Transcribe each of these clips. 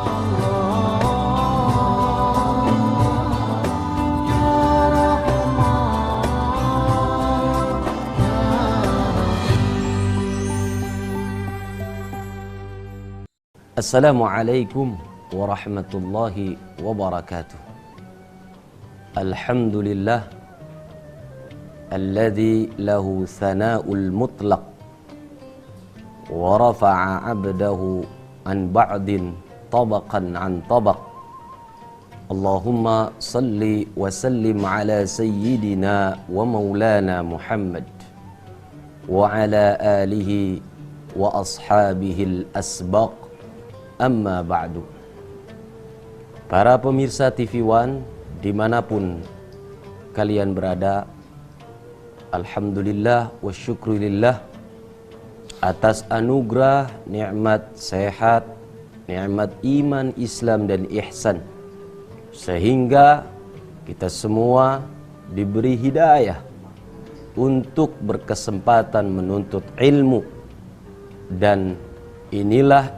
Assalamualaikum warahmatullahi wabarakatuh. Alhamdulillah alladzi lahu thana'ul mutlaq wa rafa'a 'abdahu an ba'din tabaqan an tabaq. Allahumma salli wa sallim ala sayyidina wa maulana Muhammad wa ala alihi wa ashabihi al-asbaq. Amma ba'du. Para pemirsa TV One dimanapun kalian berada, alhamdulillah wa syukurillah atas anugerah nikmat sehat, nikmat iman, Islam dan ihsan, sehingga kita semua diberi hidayah untuk berkesempatan menuntut ilmu. Dan inilah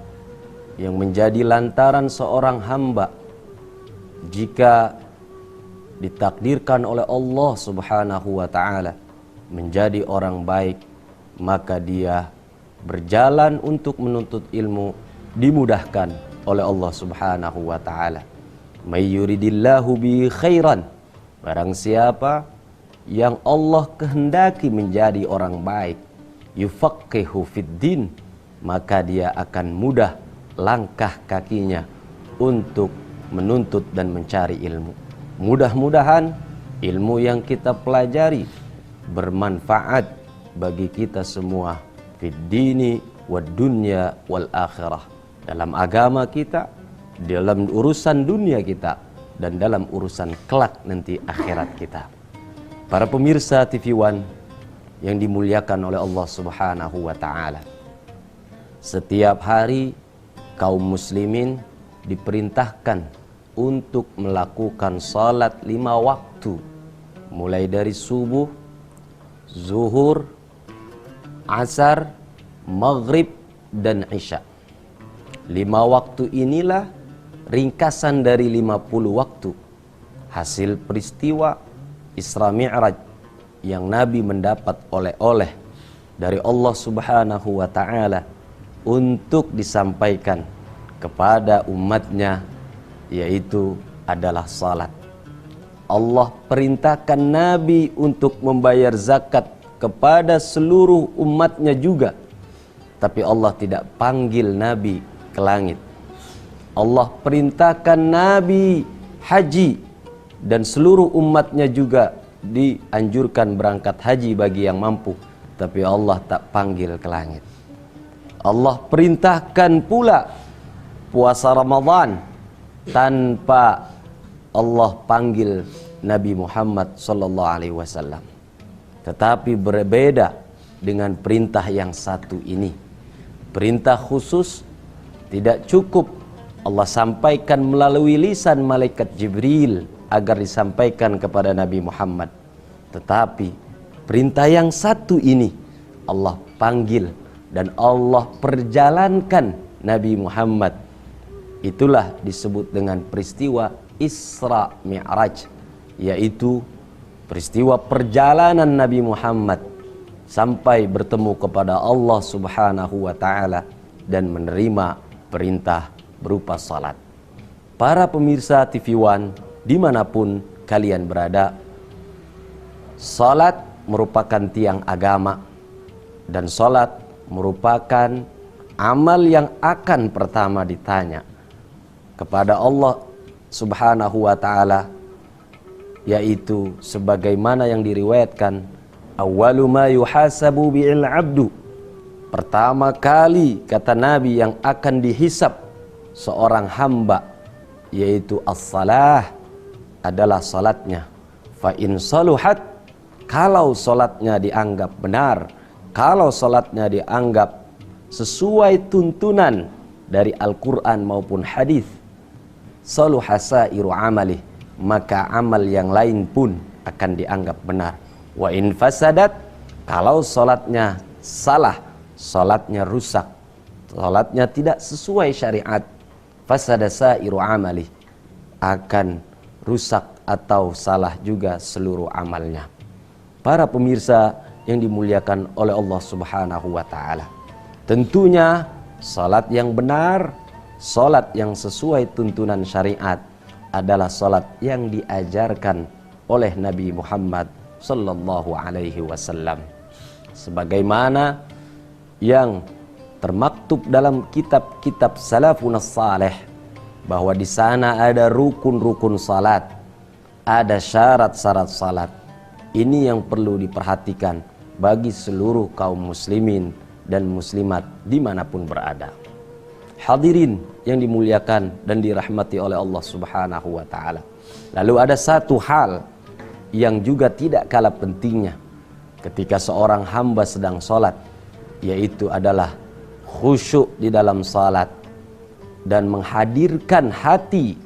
yang menjadi lantaran seorang hamba jika ditakdirkan oleh Allah Subhanahu wa ta'ala menjadi orang baik, maka dia berjalan untuk menuntut ilmu dimudahkan oleh Allah Subhanahu wa ta'ala. May yuridillahu bi khairan, barang siapa yang Allah kehendaki menjadi orang baik, yufaqihu fid din, maka dia akan mudah langkah kakinya untuk menuntut dan mencari ilmu. Mudah-mudahan ilmu yang kita pelajari bermanfaat bagi kita semua fid dini wad dunya wal akhirah, dalam agama kita, dalam urusan dunia kita, dan dalam urusan kelak nanti akhirat kita. Para pemirsa TV One yang dimuliakan oleh Allah Subhanahu wa ta'ala, setiap hari kaum muslimin diperintahkan untuk melakukan salat 5 waktu, mulai dari subuh, zuhur, asar, maghrib, dan isya. 5 waktu inilah ringkasan dari 50 waktu, hasil peristiwa Isra Mi'raj yang Nabi mendapat oleh-oleh dari Allah Subhanahu wa ta'ala untuk disampaikan kepada umatnya, yaitu adalah salat. Allah perintahkan Nabi untuk membayar zakat kepada seluruh umatnya juga, tapi Allah tidak panggil Nabi ke langit. Allah perintahkan Nabi haji, dan seluruh umatnya juga dianjurkan berangkat haji bagi yang mampu, tapi Allah tak panggil ke langit. Allah perintahkan pula puasa Ramadan tanpa Allah panggil Nabi Muhammad sallallahu alaihi wasallam. Tetapi berbeda dengan perintah yang satu ini. Perintah khusus tidak cukup Allah sampaikan melalui lisan malaikat Jibril agar disampaikan kepada Nabi Muhammad. Tetapi perintah yang satu ini Allah panggil dan Allah perjalankan Nabi Muhammad. Itulah disebut dengan peristiwa Isra Mi'raj, yaitu peristiwa perjalanan Nabi Muhammad sampai bertemu kepada Allah Subhanahu wa ta'ala dan menerima perintah berupa salat. Para pemirsa TV One dimanapun kalian berada, salat merupakan tiang agama, dan salat merupakan amal yang akan pertama ditanya kepada Allah Subhanahu wa ta'ala, yaitu sebagaimana yang diriwayatkan, awwalu ma yuhasabu bi'il abdu, pertama kali kata Nabi yang akan dihisab seorang hamba yaitu as-salah, adalah salatnya. Fa in saluhat, kalau salatnya dianggap benar, kalau salatnya dianggap sesuai tuntunan dari Al-Quran maupun hadis, saluha sairu amalih, maka amal yang lain pun akan dianggap benar. Wa in fasadat, kalau salatnya salah, salatnya rusak, salatnya tidak sesuai syariat, fasada sairu amali, akan rusak atau salah juga seluruh amalnya. Para pemirsa yang dimuliakan oleh Allah Subhanahu wa taala, tentunya salat yang benar, salat yang sesuai tuntunan syariat adalah salat yang diajarkan oleh Nabi Muhammad sallallahu alaihi wasallam, sebagaimana yang termaktub dalam kitab-kitab salafun salih, bahwa di sana ada rukun-rukun salat, ada syarat-syarat salat. Ini yang perlu diperhatikan bagi seluruh kaum muslimin dan muslimat dimanapun berada. Hadirin yang dimuliakan dan dirahmati oleh Allah Subhanahu wa ta'ala, lalu ada satu hal yang juga tidak kalah pentingnya ketika seorang hamba sedang sholat, yaitu adalah khusyuk di dalam salat dan menghadirkan hati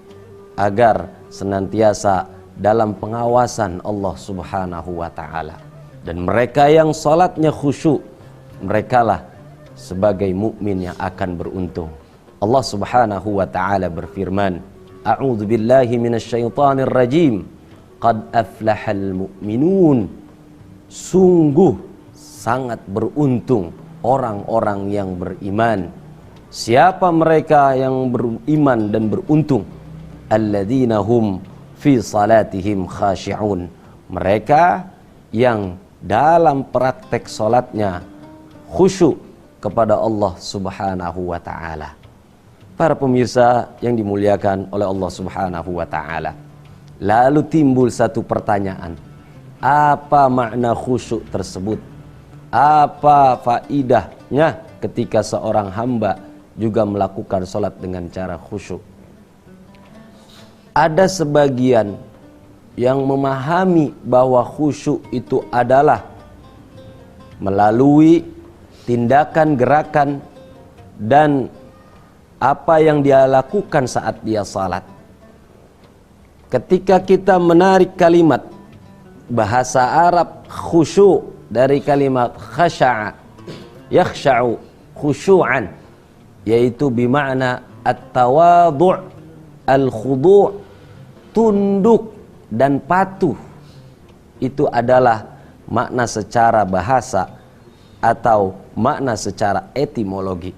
agar senantiasa dalam pengawasan Allah Subhanahu wa ta'ala. Dan mereka yang salatnya khusyuk, merekalah sebagai mukmin yang akan beruntung. Allah Subhanahu wa ta'ala berfirman, A'udzu billahi minasyaitonir rajim, qad aflahal mu'minun. Sungguh sangat beruntung orang-orang yang beriman. Siapa mereka yang beriman dan beruntung? Alladzina hum fi salatihim khashi'un. Mereka yang dalam praktek salatnya khusyuk kepada Allah Subhanahu wa ta'ala. Para pemirsa yang dimuliakan oleh Allah Subhanahu wa ta'ala, lalu timbul satu pertanyaan, apa makna khusyuk tersebut? Apa faidahnya ketika seorang hamba juga melakukan salat dengan cara khusyuk? Ada sebagian yang memahami bahwa khusyuk itu adalah melalui tindakan, gerakan, dan apa yang dia lakukan saat dia salat. Ketika kita menarik kalimat bahasa Arab khusyuk dari kalimat khasha'a, yakhsha'u khusyu'an, yaitu bimakna at-tawadhu', al-khudu', tunduk dan patuh. Itu adalah makna secara bahasa atau makna secara etimologi.